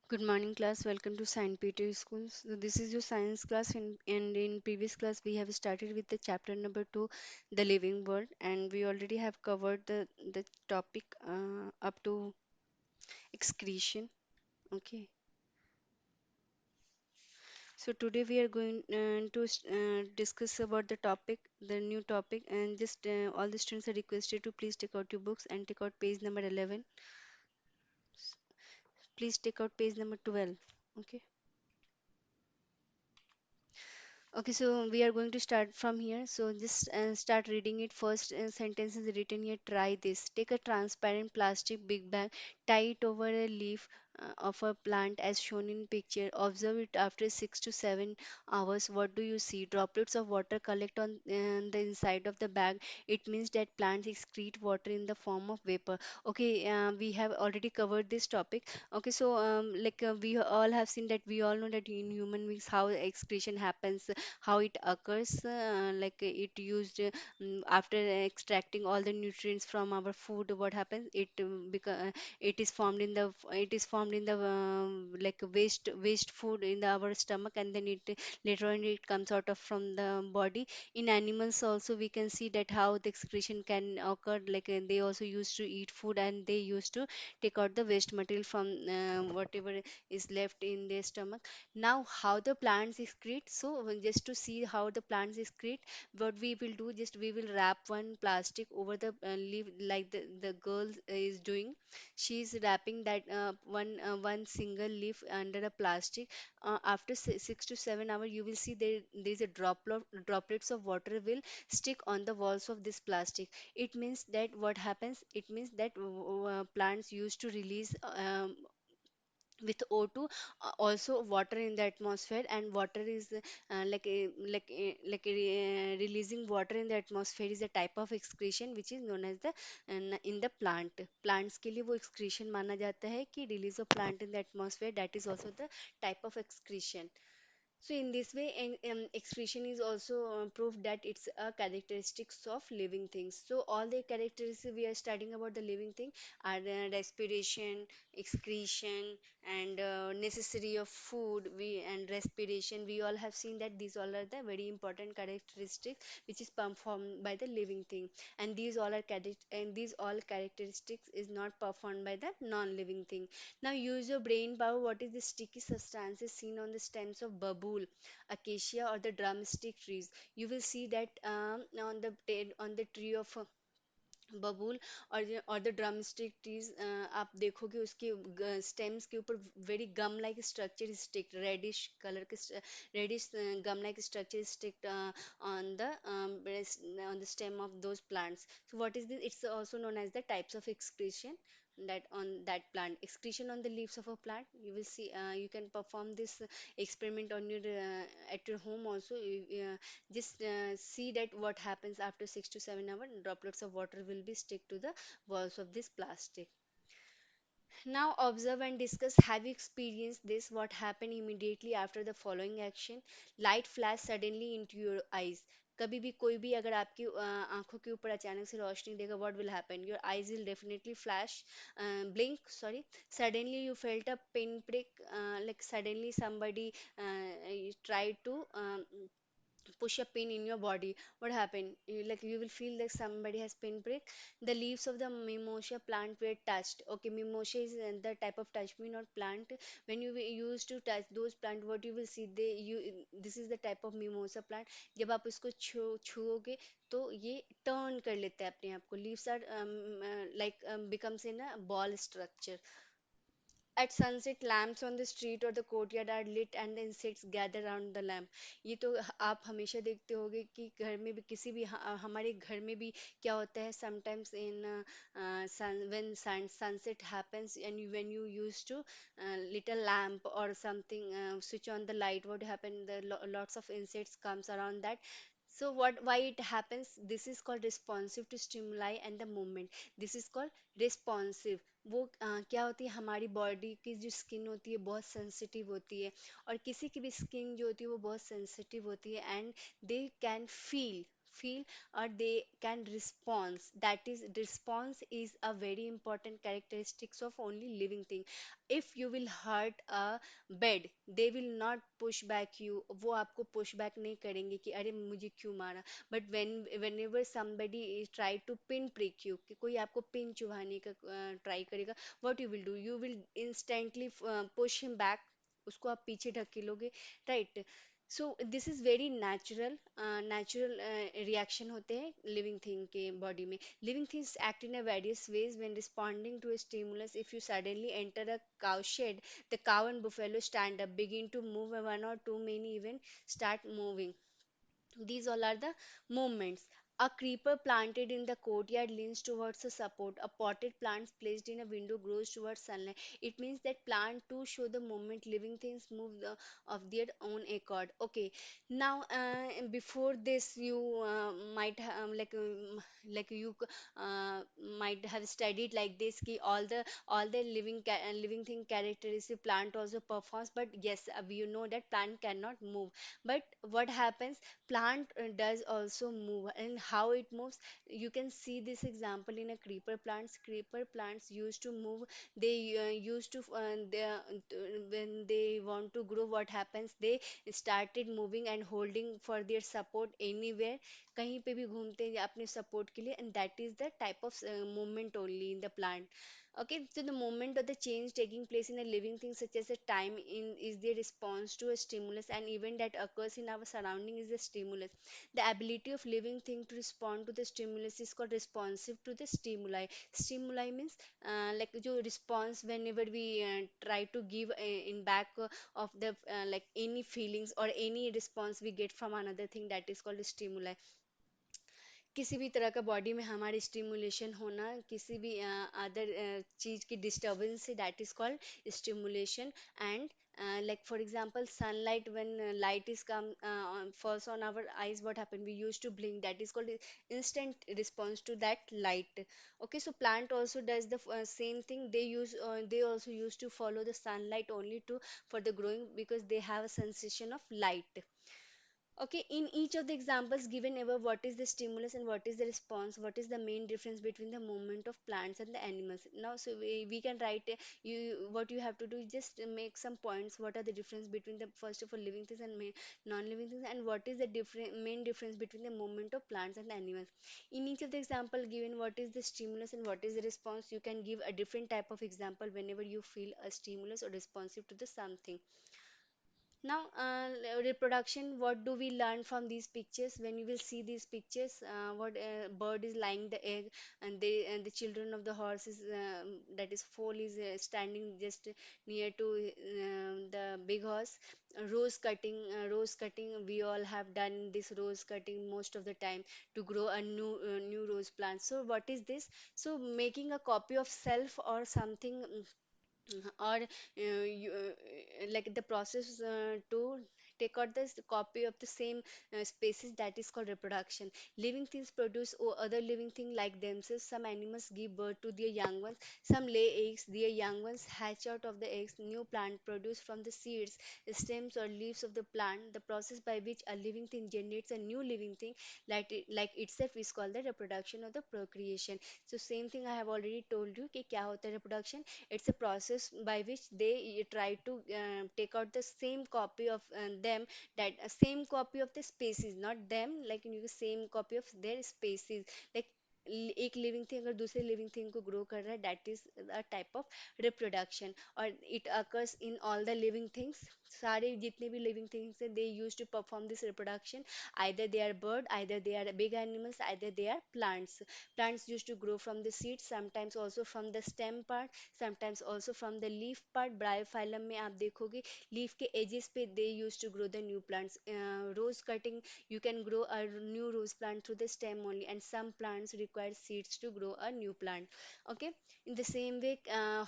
Good morning, class. Welcome to Saint Peter School. So this is your science class, and in previous class we have started with the chapter number two, the living world, and we already have covered the topic up to excretion. Okay. So today we are going to discuss about the topic, the new topic, and just all the students are requested to please take out your books and take out page number 11. Please take out page number 12. Okay. Okay, so we are going to start from here. So just start reading it. First sentence is written here. Try this. Take a transparent plastic big bag, tie it over a leaf of a plant as shown in picture. Observe it after 6 to 7 hours. What do you see? Droplets of water collect on the inside of the bag. It means that plants excrete water in the form of vapor. Okay, we have already covered this topic. Okay, so we all have seen that we all know that in human beings how excretion happens, how it occurs, after extracting all the nutrients from our food. What happens, it is formed in the waste food in our stomach, and then it later on it comes out of from the body. In animals also we can see that how the excretion can occur, they also used to eat food, and they used to take out the waste material from whatever is left in their stomach. Now, how the plants excrete? So, just to see how the plants excrete, what we will do, just we will wrap one plastic over the leaf, like the girl is doing. She is wrapping that one single leaf under a plastic. After 6 to 7 hours, you will see there is a droplets of water will stick on the walls of this plastic. It means that what happens? It means that plants used to release with O2, also water in the atmosphere, and water is releasing water in the atmosphere is a type of excretion which is known as the in the plants के लिए वो excretion माना जाता है कि release of plant in the atmosphere, that is also the type of excretion. So in this way, excretion is also proof that it's a characteristics of living things. So all the characteristics we are studying about the living thing are respiration, excretion, and necessary of food. We and respiration. We all have seen that these all are the very important characteristics which is performed by the living thing, and these all characteristics is not performed by the non-living thing. Now use your brain power. What is the sticky substances seen on the stems of babul, acacia, or the drumstick trees? You will see that on the tree of बबूल और the drumstick trees आप देखोगे उसके stems के ऊपर very gum like structure is sticked reddish colour के reddish gum like structure is sticked on the stem of those plants. So what is this? It's also known as the types of excretion that on that plant. Excretion on the leaves of a plant, you will see, you can perform this experiment on your at your home also. Just see that what happens after 6 to 7 hours. Droplets of water will be stick to the walls of this plastic. Now observe and discuss. Have you experienced this? What happened immediately after the following action? Light flash suddenly into your eyes. कभी भी कोई भी अगर आपकी आंखों के ऊपर अचानक से रोशनी देगा, what will happen? Your eyes will definitely flash, blink. Sorry. Suddenly you felt a pinprick, like suddenly somebody tried to push a pin in your body. What happened? You will feel like somebody has pin prick. The leaves of the mimosa plant were touched. Okay, mimosa is the type of touch me not plant. When you used to touch those plant, what you will see, they you this is the type of mimosa plant. जब आप उसको छुओगे तो ये turn कर लेते हैं अपने आप को. Leaves are becomes in a ball structure. At sunset, lamps on the street or the courtyard are lit and the insects gather around the lamp. ये तो आप हमेशा देखते होगे कि घर में भी किसी भी हमारे घर में भी क्या होता है sometimes in sunset happens, and when you used to lit a lamp or something, switch on the light, what happen, lots of insects comes around that. So what, why it happens? This is called responsive to stimuli and the movement. This is called responsive. वो क्या होती है, हमारी body की जो skin होती है बहुत सेंसिटिव होती है, और किसी की भी स्किन जो होती है वो बहुत सेंसिटिव होती है, and they can feel feel or they can respond. That is, response is a very important characteristics of only living thing. If you will hurt a bed, they will not push back you, वो आपको push back नहीं करेंगे कि अरे मुझे क्यों मारा. But whenever somebody is try to pin prick you, कि कोई आपको पिन चुभाने का try करेगा, what you will do, you will instantly push him back, उसको आप पीछे ढकेलोगे, right? So this is very natural reaction होते हैं living thing के body में. Living things act in a various ways when responding to a stimulus. If you suddenly enter a cow shed, the cow and buffalo stand up, begin to move, and one or too many even start moving. These all are the movements. A creeper planted in the courtyard leans towards a support. A potted plant placed in a window grows towards sunlight. It means that plant too show the movement. Living things move of their own accord. Okay. Now, before this, you might like you might have studied like this. Ki all the living thing characteristic plant also performs. But yes, you know that plant cannot move. But what happens? Plant does also move, and how it moves, you can see this example in a creeper plants used to move. They used to when they want to grow, what happens, they started moving and holding for their support anywhere, कहीं पे भी घूमते हैं अपने support के लिए, and that is the type of movement only in the plant. Okay, so the moment of the change taking place in a living thing, such as a time in is the response to a stimulus, and event that occurs in our surrounding is the stimulus. The ability of living thing to respond to the stimulus is called responsive to the stimuli. Stimuli means like जो response whenever we try to give in back of the like any feelings or any response we get from another thing, that is called stimuli. किसी भी तरह का body में हमारे stimulation होना, किसी भी अदर चीज की डिस्टरबेंस से, that is called stimulation. And like for example sunlight, when light is come falls on our eyes, what happen, we used to blink, that is called instant response to that light. Okay, so plant also does the same thing. They also used to follow the sunlight only to for the growing, because they have a sensation of light. Okay, in each of the examples given above, what is the stimulus and what is the response? What is the main difference between the movement of plants and the animals? Now, so we can write what you have to do is just make some points. What are the difference between the first of all living things and non-living things, and what is the different main difference between the movement of plants and animals? In each of the example given, what is the stimulus and what is the response? You can give a different type of example whenever you feel a stimulus or responsive to the something. Now, reproduction, what do we learn from these pictures? When you will see these pictures, what bird is lying the egg, and the children of the horse is that is foal is standing just near to the big horse. Rose cutting. We all have done this rose cutting most of the time to grow a new rose plant. So, what is this? So, making a copy of self or something. Or like the process to take out this copy of the same species, that is called reproduction. Living things produce other living thing like themselves. Some animals give birth to their young ones, some lay eggs, their young ones hatch out of the eggs. New plant produced from the seeds, stems or leaves of the plant. The process by which a living thing generates a new living thing like itself is called the reproduction or the procreation. So same thing I have already told you कि क्या होता है reproduction. It's a process by which they try to take out the same copy of them, that same copy of the species, not them, like you know, same copy of their species. like एक living thing अगर दूसरे living thing को grow कर रहा है, that is a type of reproduction. और it occurs in all the living things. सारे जितने भी लिविंग थिंग्स है, they use to perform this reproduction. either they are bird, either they are big animals, either they are plants. Plants used to grow from the seeds, sometimes also from the stem part, sometimes also from the leaf part. Bryophyllum में आप देखोगे leaf के edges पे they used to grow the new plants. Rose cutting, you can grow a new rose plant through the stem only, and some plants require seeds to grow a new plant. Okay, in the same way,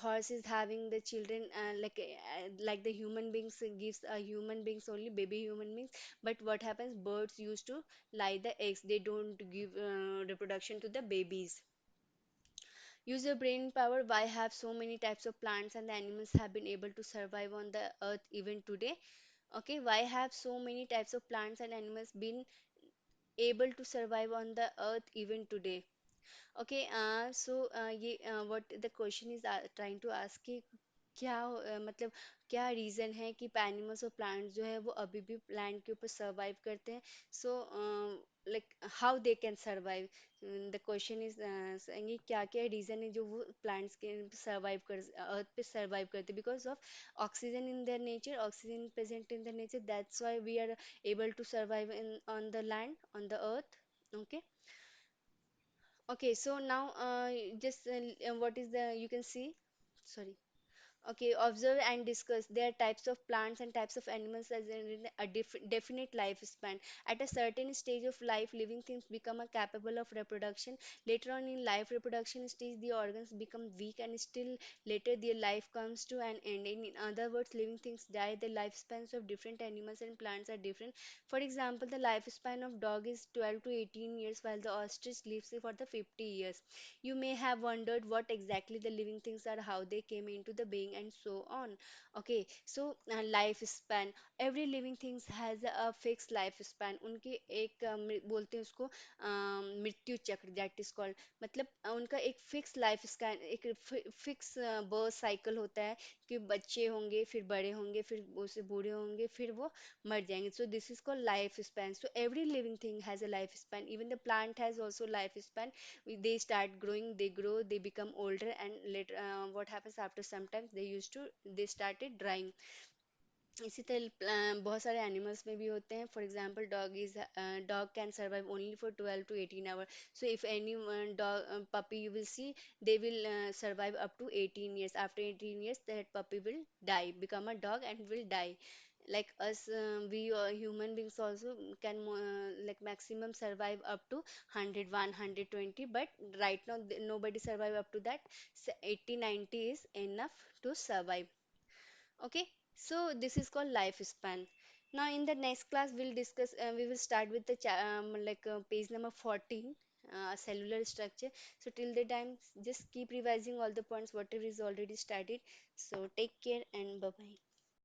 horse is having the children like the human beings gives a human beings only baby human beings. But what happens? Birds used to lay the eggs. They don't give reproduction to the babies. Use your brain power. Why have so many types of plants and the animals have been able to survive on the earth even today? Okay, why have so many types of plants and animals been able to survive on the earth even today. Okay, what the question is trying to ask कि क्या मतलब क्या reason है कि animals और plants जो है वो अभी भी लैंड के ऊपर सरवाइव करते हैं, so like how they can survive. The question is saying क्या क्या रीज़न है जो वो प्लांट्स के सरवाइव कर अर्थ पे सरवाइव करते, because of oxygen in their nature, oxygen present in their nature, that's why we are able to survive in on the land, on the earth. Okay. Okay, so now just what is the you can see, sorry. Okay, observe and discuss. There are types of plants and types of animals as in a definite lifespan. At a certain stage of life, living things become a capable of reproduction. Later on in life reproduction stage, the organs become weak and still later their life comes to an end. In other words, living things die. The lifespans of different animals and plants are different. For example, the lifespan of dog is 12 to 18 years, while the ostrich lives for the 50 years. You may have wondered what exactly the living things are, how they came into the being, and so on. Okay, so lifespan. Every living things has a fixed lifespan. उनके एक बोलते हैं उसको मृत्यु चक्र, that is called. मतलब उनका एक फिक्स लाइफ स्पैन, एक फिक्स बर्थ साइकिल होता है कि बच्चे होंगे, फिर बड़े होंगे, फिर उससे बूढ़े होंगे, फिर वो मर जाएंगे। So this is called life span. So every living thing has a life span, even the plant has also life span. They start growing, they grow, they become older, and later what happens after some time, they started drying. इसी तरह बहुत सारे animals में भी होते हैं। For example dog can survive only for 12 to 18 hour. So if any dog puppy you will see, they will survive up to 18 years. After 18 years that puppy will die, become a dog and will die. Like us, we human beings also can like maximum survive up to 100, 120, but right now nobody survive up to that. So 80, 90 is enough to survive. Okay, so this is called lifespan. Now in the next class we'll discuss, we will start with the page number 14, cellular structure. So till the time, just keep revising all the points whatever is already studied. So take care and bye bye.